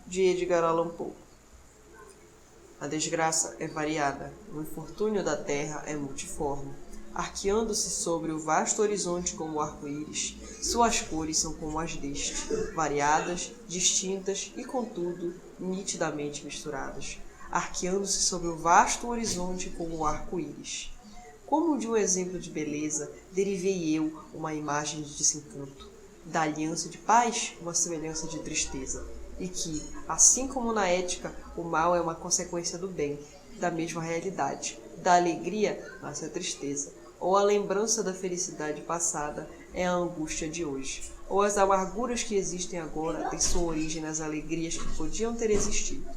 de Edgar Allan Poe. A desgraça é variada, o infortúnio da terra é multiforme. Arqueando-se sobre o vasto horizonte como o arco-íris, suas cores são como as deste, variadas, distintas e, contudo, nitidamente misturadas. Arqueando-se sobre o vasto horizonte como o arco-íris. Como de um exemplo de beleza, derivei eu uma imagem de desencanto. Da aliança de paz, uma semelhança de tristeza. E que, assim como na ética, o mal é uma consequência do bem, da mesma realidade. Da alegria, nasce a tristeza. Ou a lembrança da felicidade passada é a angústia de hoje. Ou as amarguras que existem agora têm sua origem nas alegrias que podiam ter existido.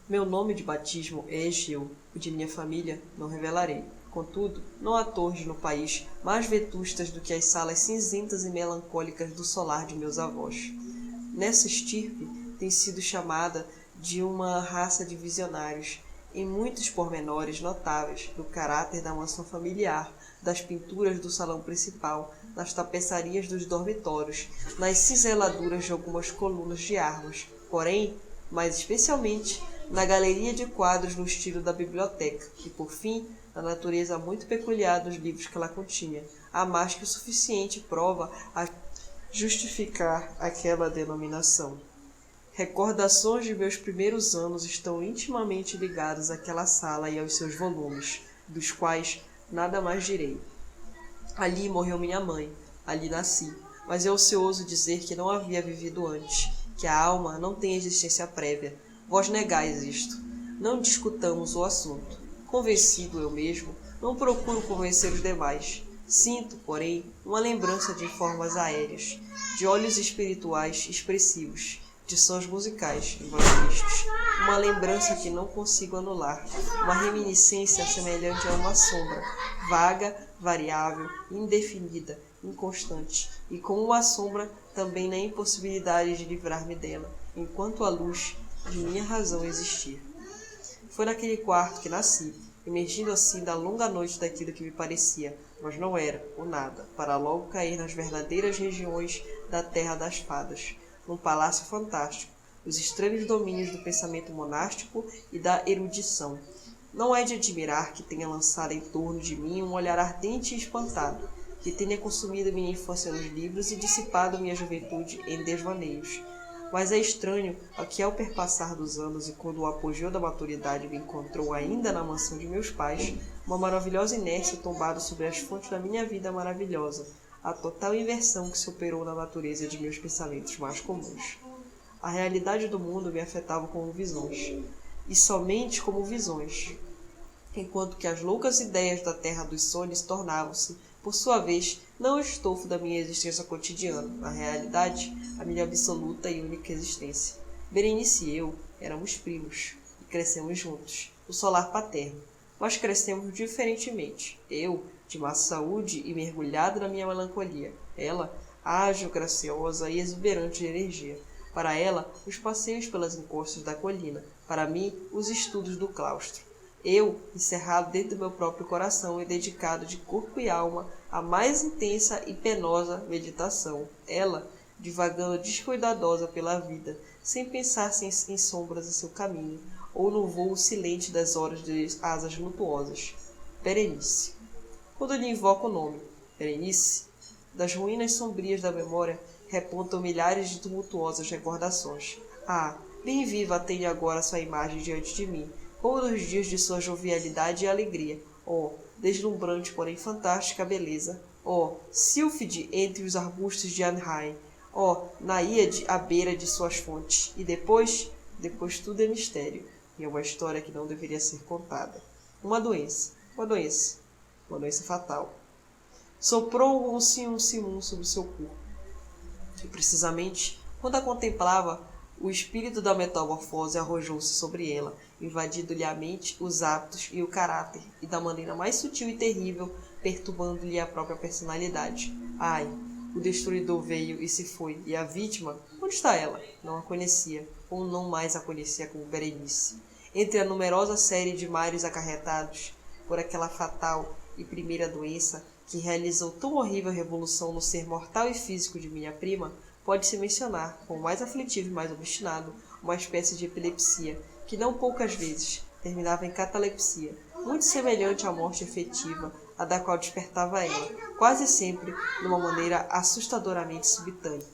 Meu nome de batismo é Egeu, o de minha família não revelarei. Contudo, não há torres no país mais vetustas do que as salas cinzentas e melancólicas do solar de meus avós. Nessa estirpe tem sido chamada de uma raça de visionários, em muitos pormenores notáveis do caráter da mansão familiar, das pinturas do salão principal, nas tapeçarias dos dormitórios, nas cinzeladuras de algumas colunas de armas, porém, mais especialmente, na galeria de quadros no estilo da biblioteca, e, por fim, na natureza muito peculiar dos livros que ela continha, há mais que o suficiente prova a justificar aquela denominação. Recordações de meus primeiros anos estão intimamente ligadas àquela sala e aos seus volumes, dos quais nada mais direi. Ali morreu minha mãe, ali nasci, mas eu ouso dizer que não havia vivido antes, que a alma não tem existência prévia. Vós negais isto. Não discutamos o assunto. Convencido eu mesmo, não procuro convencer os demais. Sinto, porém, uma lembrança de formas aéreas, de olhos espirituais expressivos, de sons musicais evangelísticos, uma lembrança que não consigo anular, uma reminiscência semelhante a uma sombra, vaga, variável, indefinida, inconstante, e como uma sombra também na impossibilidade de livrar-me dela, enquanto a luz de minha razão existir. Foi naquele quarto que nasci, emergindo assim da longa noite daquilo que me parecia, mas não era, o nada, para logo cair nas verdadeiras regiões da terra das fadas, num palácio fantástico, os estranhos domínios do pensamento monástico e da erudição. Não é de admirar que tenha lançado em torno de mim um olhar ardente e espantado, que tenha consumido minha infância nos livros e dissipado minha juventude em desvaneios. Mas é estranho que, ao perpassar dos anos e quando o apogeu da maturidade me encontrou ainda na mansão de meus pais, uma maravilhosa inércia tombada sobre as fontes da minha vida maravilhosa, a total inversão que se operou na natureza de meus pensamentos mais comuns. A realidade do mundo me afetava como visões, e somente como visões, enquanto que as loucas ideias da terra dos sonhos tornavam-se, por sua vez, não o estofo da minha existência cotidiana, na realidade, a minha absoluta e única existência. Berenice e eu éramos primos, e crescemos juntos, o solar paterno, mas crescemos diferentemente. Eu, de má saúde e mergulhado na minha melancolia. Ela, ágil, graciosa e exuberante de energia. Para ela, os passeios pelas encostas da colina. Para mim, os estudos do claustro. Eu, encerrado dentro do meu próprio coração e dedicado de corpo e alma à mais intensa e penosa meditação. Ela, divagando descuidadosa pela vida, sem pensar em sombras em seu caminho, ou no vôo silente das horas de asas lutuosas. Berenice. Quando lhe invoco o nome, Berenice, das ruínas sombrias da memória repontam milhares de tumultuosas recordações. Ah, bem viva tenho agora sua imagem diante de mim, como nos dias de sua jovialidade e alegria. Oh, deslumbrante, porém fantástica beleza. Oh, sílfide entre os arbustos de Anheim. Oh, naíade à beira de suas fontes. E depois tudo é mistério, e é uma história que não deveria ser contada. Uma doença fatal. Soprou um simum sobre seu corpo. E precisamente, quando a contemplava, o espírito da metamorfose arrojou-se sobre ela, invadindo-lhe a mente, os hábitos e o caráter, e da maneira mais sutil e terrível, perturbando-lhe a própria personalidade. Ai, o destruidor veio e se foi, e a vítima, onde está ela? Não a conhecia, ou não mais a conhecia como Berenice. Entre a numerosa série de males acarretados por aquela fatal e primeira doença que realizou tão horrível revolução no ser mortal e físico de minha prima, pode-se mencionar, como mais aflitivo e mais obstinado, uma espécie de epilepsia, que não poucas vezes terminava em catalepsia, muito semelhante à morte efetiva, a da qual despertava ela, quase sempre de uma maneira assustadoramente subitânea.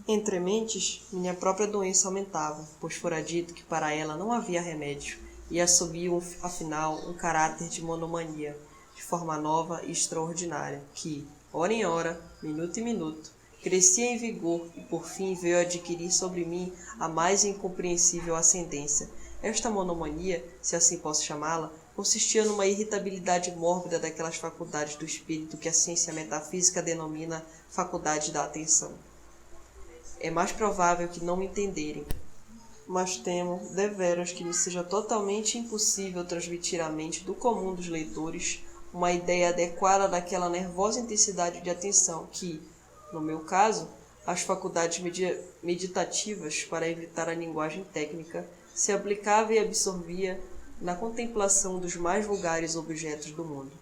Entre mentes, minha própria doença aumentava, pois fora dito que para ela não havia remédio, e assumiu, afinal, um caráter de monomania, de forma nova e extraordinária, que, hora em hora, minuto em minuto, crescia em vigor e por fim veio adquirir sobre mim a mais incompreensível ascendência. Esta monomania, se assim posso chamá-la, consistia numa irritabilidade mórbida daquelas faculdades do espírito que a ciência metafísica denomina faculdade da atenção. É mais provável que não me entenderem, mas temo, deveras, que me seja totalmente impossível transmitir à mente do comum dos leitores uma ideia adequada daquela nervosa intensidade de atenção que, no meu caso, as faculdades meditativas, para evitar a linguagem técnica, se aplicava e absorvia na contemplação dos mais vulgares objetos do mundo.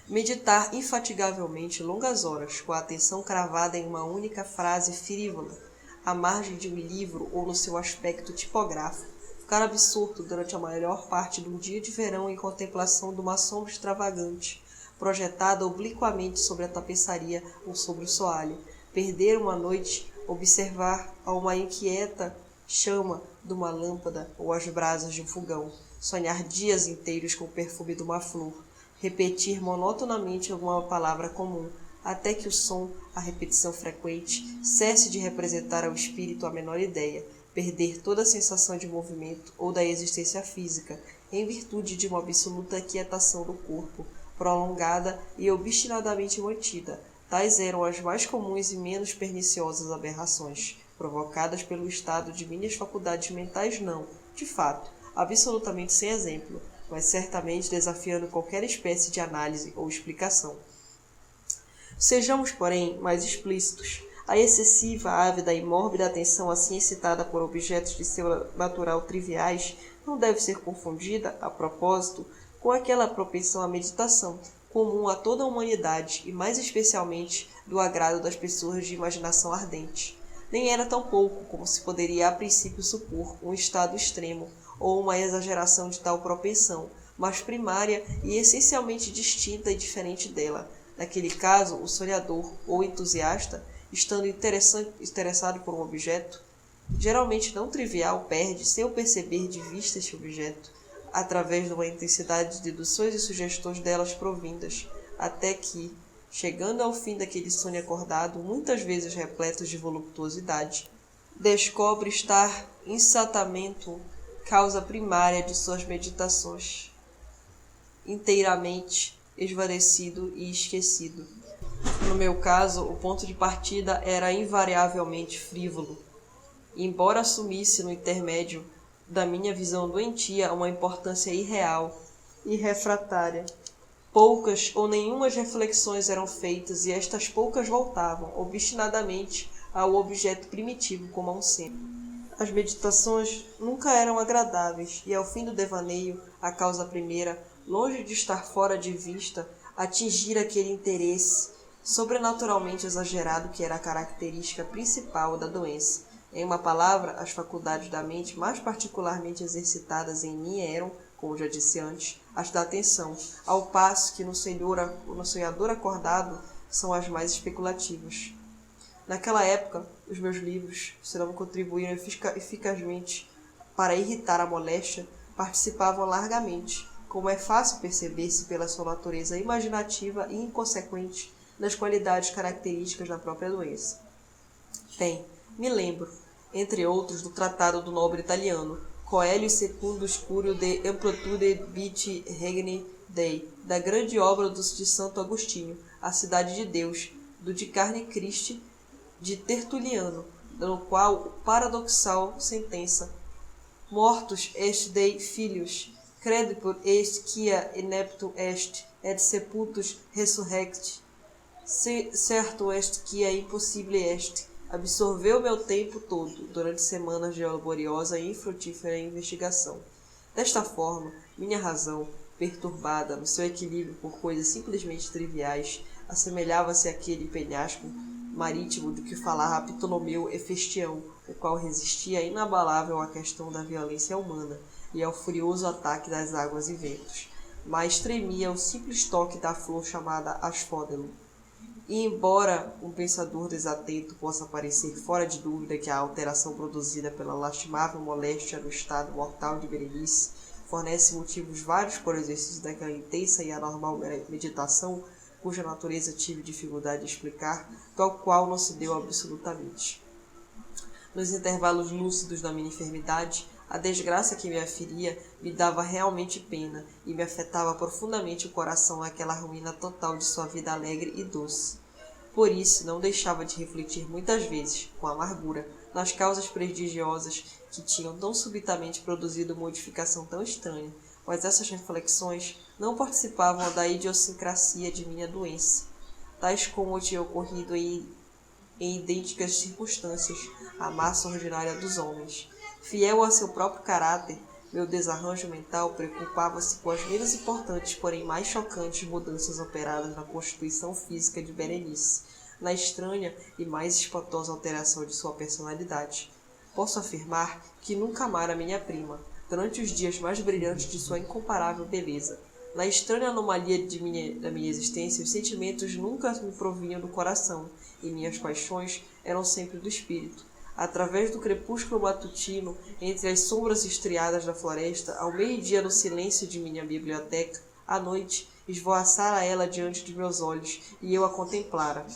Meditar infatigavelmente longas horas, com a atenção cravada em uma única frase frívola, à margem de um livro ou no seu aspecto tipográfico, ficar absorto durante a maior parte de um dia de verão em contemplação de uma sombra extravagante, projetada obliquamente sobre a tapeçaria ou sobre o soalho, perder uma noite, observar a uma inquieta chama de uma lâmpada ou as brasas de um fogão, sonhar dias inteiros com o perfume de uma flor, repetir monotonamente alguma palavra comum, até que o som, a repetição frequente, cesse de representar ao espírito a menor ideia, perder toda a sensação de movimento ou da existência física, em virtude de uma absoluta quietação do corpo, prolongada e obstinadamente mantida. Tais eram as mais comuns e menos perniciosas aberrações, provocadas pelo estado de minhas faculdades mentais não, de fato, absolutamente sem exemplo, mas certamente desafiando qualquer espécie de análise ou explicação. Sejamos, porém, mais explícitos. A excessiva, ávida e mórbida atenção assim excitada por objetos de seu natural triviais não deve ser confundida, a propósito, com aquela propensão à meditação, comum a toda a humanidade e mais especialmente do agrado das pessoas de imaginação ardente. Nem era tão pouco, como se poderia a princípio supor, um estado extremo ou uma exageração de tal propensão, mas primária e essencialmente distinta e diferente dela. Naquele caso, o sonhador ou entusiasta, estando interessado por um objeto, geralmente não trivial, perde, sem o perceber de vista este objeto, através de uma intensidade de deduções e sugestões delas provindas, até que, chegando ao fim daquele sonho acordado, muitas vezes repleto de voluptuosidade, descobre estar insatamen causa primária de suas meditações, inteiramente esvanecido e esquecido. No meu caso, o ponto de partida era invariavelmente frívolo, embora assumisse no intermédio da minha visão doentia uma importância irreal e refratária. Poucas ou nenhumas reflexões eram feitas e estas poucas voltavam, obstinadamente, ao objeto primitivo como a um centro. As meditações nunca eram agradáveis e, ao fim do devaneio, a causa primeira, longe de estar fora de vista, atingira aquele interesse sobrenaturalmente exagerado que era a característica principal da doença. Em uma palavra, as faculdades da mente mais particularmente exercitadas em mim eram, como já disse antes, as da atenção, ao passo que no sonhador acordado são as mais especulativas. Naquela época, os meus livros, se não contribuíram eficazmente para irritar a moléstia, participavam largamente, como é fácil perceber-se pela sua natureza imaginativa e inconsequente das qualidades características da própria doença. Bem, me lembro, entre outros, do tratado do nobre italiano, Coelho Secundus Curio de Amplitude Vitae Regni Dei, da grande obra de Santo Agostinho, A Cidade de Deus, do De Carne Christi, de Tertuliano, no qual paradoxal sentença: Mortus est Dei filius, credipur est quia ineptum est, et sepultus resurrecti. Certo est quia impossibile est. Absorveu meu tempo todo, durante semanas de laboriosa e infrutífera investigação. Desta forma, minha razão, perturbada no seu equilíbrio por coisas simplesmente triviais, assemelhava-se àquele penhasco marítimo do que falara Ptolomeu Hefestião, o qual resistia inabalável à questão da violência humana e ao furioso ataque das águas e ventos, mas tremia o simples toque da flor chamada asphodelo. E embora um pensador desatento possa parecer fora de dúvida que a alteração produzida pela lastimável moléstia no estado mortal de Berenice fornece motivos vários para o exercício daquela intensa e anormal meditação, cuja natureza tive dificuldade de explicar, tal qual não se deu absolutamente. Nos intervalos lúcidos da minha enfermidade, a desgraça que me aferia me dava realmente pena e me afetava profundamente o coração àquela ruína total de sua vida alegre e doce. Por isso, não deixava de refletir muitas vezes, com amargura, nas causas prodigiosas que tinham tão subitamente produzido modificação tão estranha, mas essas reflexões não participavam da idiosincrasia de minha doença, tais como tinha ocorrido em idênticas circunstâncias à massa ordinária dos homens. Fiel a seu próprio caráter, meu desarranjo mental preocupava-se com as menos importantes, porém mais chocantes mudanças operadas na constituição física de Berenice, na estranha e mais espantosa alteração de sua personalidade. Posso afirmar que nunca amara minha prima, durante os dias mais brilhantes de sua incomparável beleza. Na estranha anomalia da minha existência, os sentimentos nunca me provinham do coração, e minhas paixões eram sempre do espírito. Através do crepúsculo matutino, entre as sombras estriadas da floresta, ao meio-dia no silêncio de minha biblioteca, à noite, esvoaçara ela diante de meus olhos, e eu a contemplara,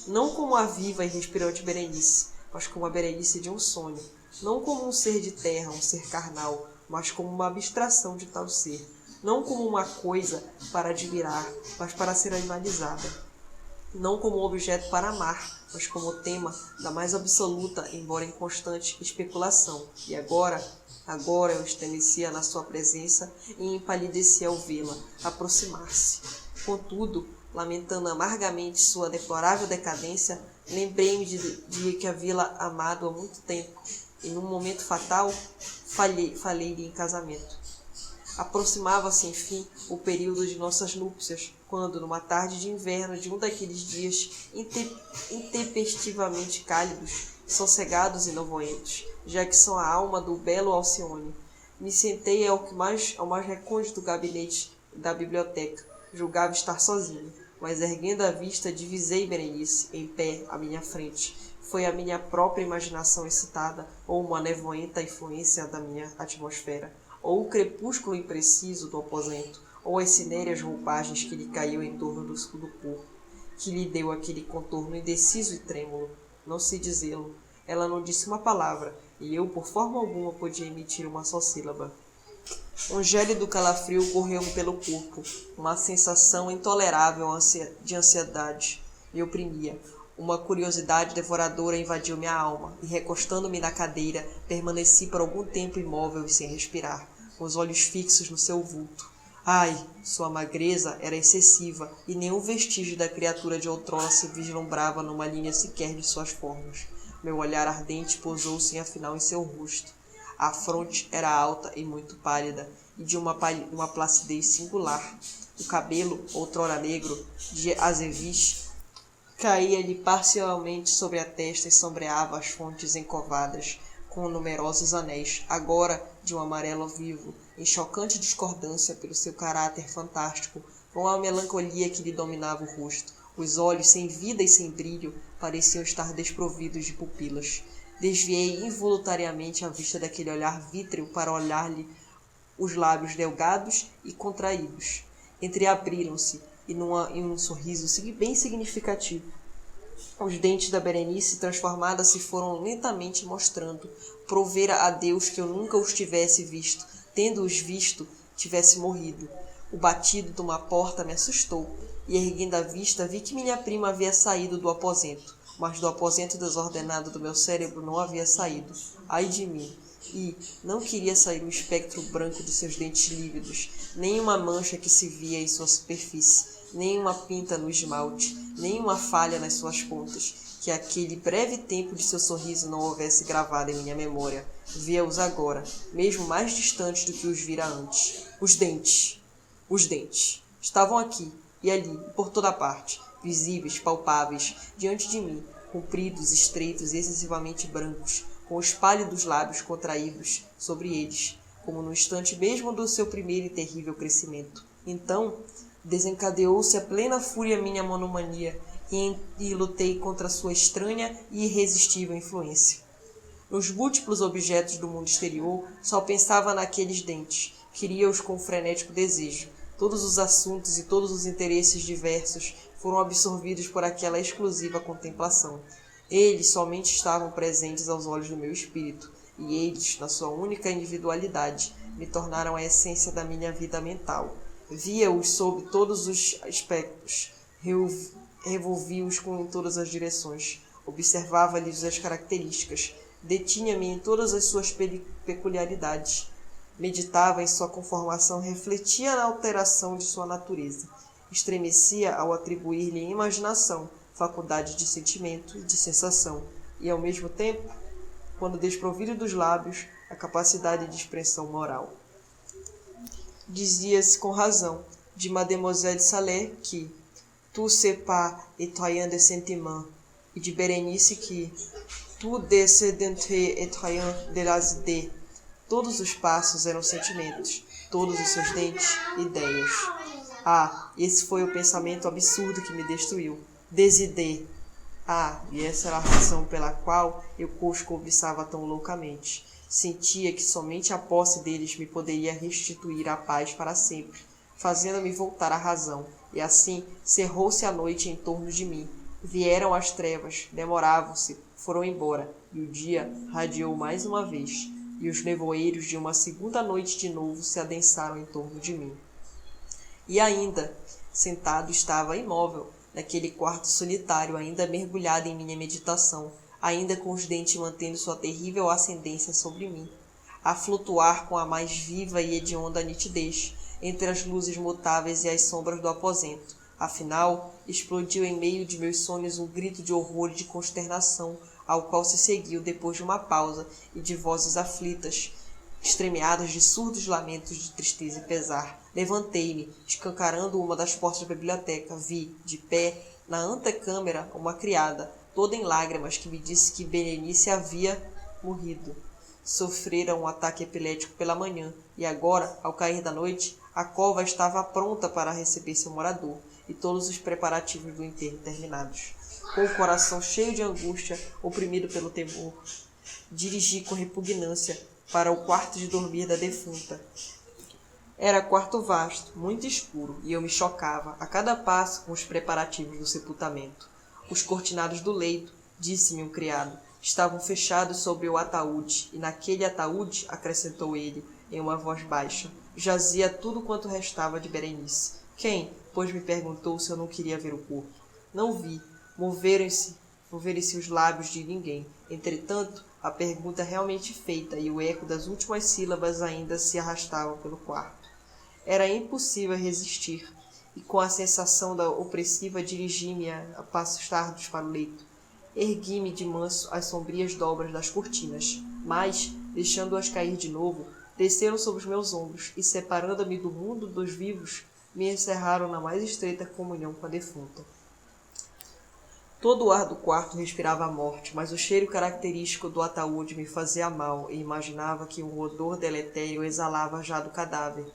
não como a viva e respirante Berenice, mas como a Berenice de um sonho, não como um ser de terra, um ser carnal, mas como uma abstração de tal ser, não como uma coisa para admirar, mas para ser analisada, não como objeto para amar, mas como tema da mais absoluta, embora inconstante, especulação. E agora eu estremecia na sua presença e empalidecia ao vê-la aproximar-se. Contudo, lamentando amargamente sua deplorável decadência, lembrei-me de que havia-la amado há muito tempo, e num momento fatal, falei-lhe em casamento. Aproximava-se, enfim, o período de nossas núpcias, quando, numa tarde de inverno de um daqueles dias intempestivamente cálidos, sossegados e novoentos, já que são a alma do belo Alcione, me sentei ao mais recôndito gabinete da biblioteca. Julgava estar sozinho, mas erguendo a vista divisei Berenice, em pé, à minha frente. Foi a minha própria imaginação excitada, ou uma nevoenta influência da minha atmosfera, ou o crepúsculo impreciso do aposento, ou as cinéreas roupagens que lhe caíam em torno do corpo, que lhe deu aquele contorno indeciso e trêmulo. Não sei dizê-lo. Ela não disse uma palavra, e eu, por forma alguma, podia emitir uma só sílaba. Um gélido calafrio correu-me pelo corpo, uma sensação intolerável de ansiedade me oprimia. Uma curiosidade devoradora invadiu minha alma, e recostando-me na cadeira, permaneci por algum tempo imóvel e sem respirar, com os olhos fixos no seu vulto. Ai, sua magreza era excessiva, e nenhum vestígio da criatura de outrora se vislumbrava numa linha sequer de suas formas. Meu olhar ardente pousou sem afinal em seu rosto. A fronte era alta e muito pálida, e de uma placidez singular. O cabelo, outrora negro, de azeviche, caía-lhe parcialmente sobre a testa e sombreava as frontes encovadas, com numerosos anéis, agora de um amarelo vivo, em chocante discordância pelo seu caráter fantástico, com a melancolia que lhe dominava o rosto. Os olhos, sem vida e sem brilho, pareciam estar desprovidos de pupilas. Desviei involuntariamente a vista daquele olhar vítreo para olhar-lhe os lábios delgados e contraídos. Entreabriram-se, em um sorriso bem significativo. Os dentes da Berenice transformada se foram lentamente mostrando. Provera a Deus que eu nunca os tivesse visto. Tendo-os visto, tivesse morrido. O batido de uma porta me assustou, e erguendo a vista, vi que minha prima havia saído do aposento, mas do aposento desordenado do meu cérebro não havia saído. Ai de mim! E não queria sair o espectro branco de seus dentes lívidos, nem uma mancha que se via em sua superfície, nem uma pinta no esmalte, nem uma falha nas suas pontas, que aquele breve tempo de seu sorriso não houvesse gravado em minha memória. Via-os agora, mesmo mais distantes do que os vira antes. Os dentes! Estavam aqui, e ali, e por toda parte, visíveis, palpáveis, diante de mim, compridos, estreitos e excessivamente brancos, com os pálidos lábios contraídos sobre eles, como no instante mesmo do seu primeiro e terrível crescimento. Então, desencadeou-se a plena fúria minha monomania e lutei contra sua estranha e irresistível influência. Nos múltiplos objetos do mundo exterior, só pensava naqueles dentes, queria-os com frenético desejo. Todos os assuntos e todos os interesses diversos foram absorvidos por aquela exclusiva contemplação. Eles somente estavam presentes aos olhos do meu espírito, e eles, na sua única individualidade, me tornaram a essência da minha vida mental. Via-os sob todos os aspectos, revolvia-os em todas as direções, observava-lhes as características, detinha-me em todas as suas peculiaridades, meditava em sua conformação, refletia na alteração de sua natureza, estremecia ao atribuir-lhe imaginação, faculdade de sentimento e de sensação, e ao mesmo tempo, quando desprovido dos lábios, a capacidade de expressão moral. Dizia-se com razão de Mademoiselle de Salé que tout c'est pas étroyant de sentiment, e de Berenice que tout descendente étroyant de las idées. Todos os passos eram sentimentos, todos os seus dentes, ideias. Ah, esse foi o pensamento absurdo que me destruiu. Desidé. Ah, e essa era a razão pela qual eu os cobiçava tão loucamente. Sentia que somente a posse deles me poderia restituir a paz para sempre, fazendo-me voltar à razão, e assim cerrou-se a noite em torno de mim. Vieram as trevas, demoravam-se, foram embora, e o dia radiou mais uma vez, e os nevoeiros de uma segunda noite de novo se adensaram em torno de mim. E ainda, sentado estava imóvel, naquele quarto solitário, ainda mergulhado em minha meditação, ainda com os dentes mantendo sua terrível ascendência sobre mim, a flutuar com a mais viva e hedionda nitidez, entre as luzes mutáveis e as sombras do aposento. Afinal, explodiu em meio de meus sonhos um grito de horror e de consternação, ao qual se seguiu, depois de uma pausa e de vozes aflitas, estremeadas de surdos lamentos de tristeza e pesar. Levantei-me, escancarando uma das portas da biblioteca. Vi, de pé, na antecâmara, uma criada, toda em lágrimas, que me disse que Berenice havia morrido. Sofrera um ataque epilético pela manhã, e agora, ao cair da noite, a cova estava pronta para receber seu morador, e todos os preparativos do enterro terminados. Com o coração cheio de angústia, oprimido pelo temor, dirigi com repugnância para o quarto de dormir da defunta. Era quarto vasto, muito escuro, e eu me chocava, a cada passo, com os preparativos do sepultamento. Os cortinados do leito, disse-me um criado, estavam fechados sobre o ataúde, e naquele ataúde, acrescentou ele, em uma voz baixa, jazia tudo quanto restava de Berenice. Quem, pois, me perguntou se eu não queria ver o corpo. Não vi. Moveram-se os lábios de ninguém. Entretanto, a pergunta realmente feita e o eco das últimas sílabas ainda se arrastavam pelo quarto. Era impossível resistir, e com a sensação da opressiva dirigi-me a passos tardos para o leito. Ergui-me de manso as sombrias dobras das cortinas, mas, deixando-as cair de novo, desceram sobre os meus ombros e, separando-me do mundo dos vivos, me encerraram na mais estreita comunhão com a defunta. Todo o ar do quarto respirava a morte, mas o cheiro característico do ataúde me fazia mal e imaginava que um odor deletério exalava já do cadáver.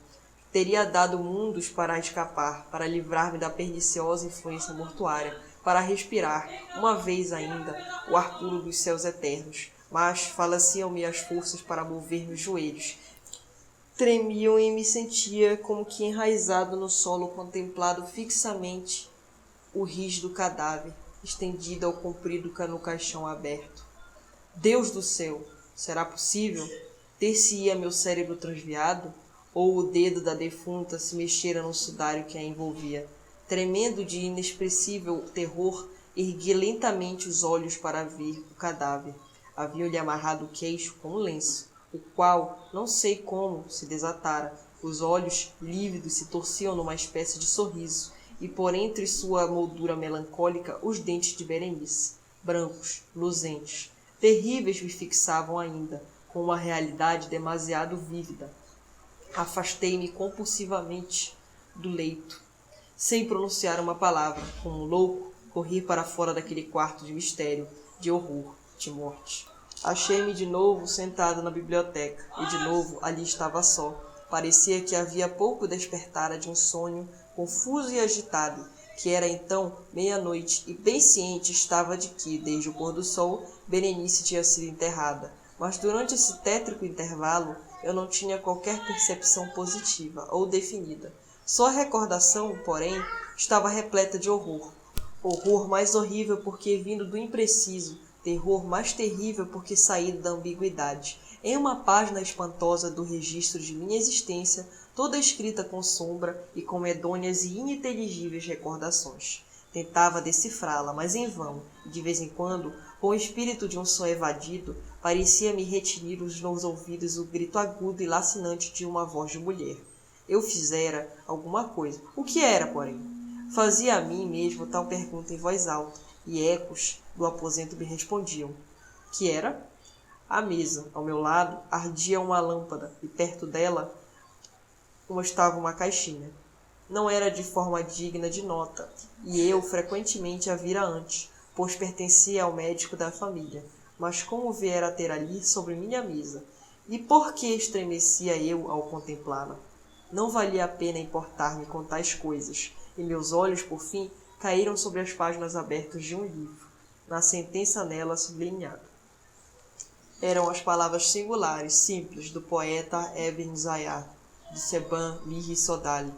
Teria dado mundos para escapar, para livrar-me da perniciosa influência mortuária, para respirar, uma vez ainda, o ar puro dos céus eternos, mas falaciam-me as forças para mover meus joelhos. Tremiam e me sentia como que enraizado no solo, contemplado fixamente o ris do cadáver, estendido ao comprido no caixão aberto. Deus do céu! Será possível? Ter-se-ia meu cérebro transviado? Ou o dedo da defunta se mexera no sudário que a envolvia? Tremendo de inexpressível terror, ergui lentamente os olhos para ver o cadáver. Haviam-lhe amarrado o queixo com um lenço, o qual, não sei como, se desatara. Os olhos lívidos se torciam numa espécie de sorriso, e por entre sua moldura melancólica os dentes de Berenice, brancos, luzentes, terríveis, me fixavam ainda, com uma realidade demasiado vívida. Afastei-me compulsivamente do leito, sem pronunciar uma palavra. Como um louco, corri para fora daquele quarto de mistério, de horror, de morte. Achei-me de novo sentado na biblioteca, e de novo ali estava só. Parecia que havia pouco despertara de um sonho confuso e agitado, que era então meia-noite, e bem ciente estava de que, desde o pôr do sol, Berenice tinha sido enterrada. Mas durante esse tétrico intervalo, eu não tinha qualquer percepção positiva ou definida. Só a recordação, porém, estava repleta de horror. Horror mais horrível porque vindo do impreciso, terror mais terrível porque saído da ambiguidade. Em uma página espantosa do registro de minha existência, toda escrita com sombra e com medonhas e ininteligíveis recordações. Tentava decifrá-la, mas em vão, e de vez em quando, com o espírito de um sonho evadido, parecia-me retinir nos ouvidos o grito agudo e lacinante de uma voz de mulher. Eu fizera alguma coisa. O que era, porém? Fazia a mim mesmo tal pergunta em voz alta, e ecos do aposento me respondiam. Que era? À mesa, ao meu lado, ardia uma lâmpada, e perto dela estava uma caixinha. Não era de forma digna de nota, e eu frequentemente a vira antes, pois pertencia ao médico da família. Mas como viera a ter ali sobre minha mesa? E por que estremecia eu ao contemplá-la? Não valia a pena importar-me com tais coisas, e meus olhos, por fim, caíram sobre as páginas abertas de um livro, na sentença nela sublinhada. Eram as palavras singulares, simples, do poeta Ebn Zayat, de Seban Mihi Sodali.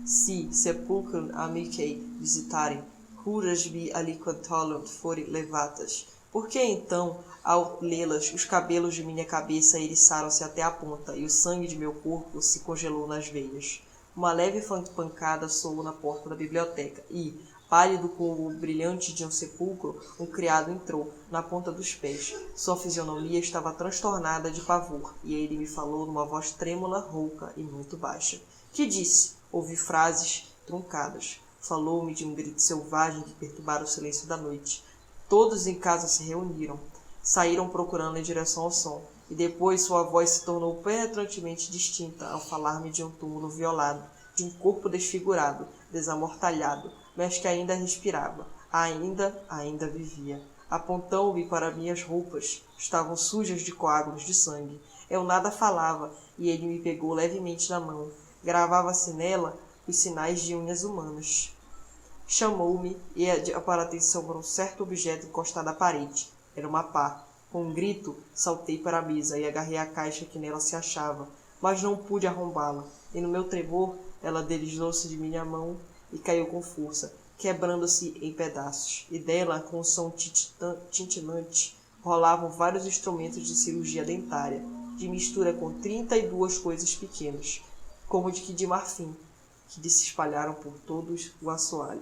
Si sepulcrum amicei visitarem, curas bi aliquantolum fori levatas. Por que então, ao lê-las, os cabelos de minha cabeça eriçaram-se até a ponta e o sangue de meu corpo se congelou nas veias? Uma leve pancada soou na porta da biblioteca e, pálido como o brilhante de um sepulcro, um criado entrou, na ponta dos pés. Sua fisionomia estava transtornada de pavor, e ele me falou numa voz trêmula, rouca e muito baixa. Que disse? Ouvi frases truncadas. Falou-me de um grito selvagem que perturbara o silêncio da noite. Todos em casa se reuniram. Saíram procurando em direção ao som, e depois sua voz se tornou penetrantemente distinta ao falar-me de um túmulo violado, de um corpo desfigurado, desamortalhado, mas que ainda respirava, ainda vivia. Apontou-me para minhas roupas, estavam sujas de coágulos de sangue. Eu nada falava, e ele me pegou levemente na mão. Gravava-se nela os sinais de unhas humanas. Chamou-me e para atenção por um certo objeto encostado à parede. Era uma pá. Com um grito, saltei para a mesa e agarrei a caixa que nela se achava, mas não pude arrombá-la, e no meu tremor ela deslizou-se de minha mão e caiu com força, quebrando-se em pedaços, e dela, com um som tintinante, rolavam vários instrumentos de cirurgia dentária, de mistura com 32 coisas pequenas, como de marfim, que se espalharam por todo o assoalho.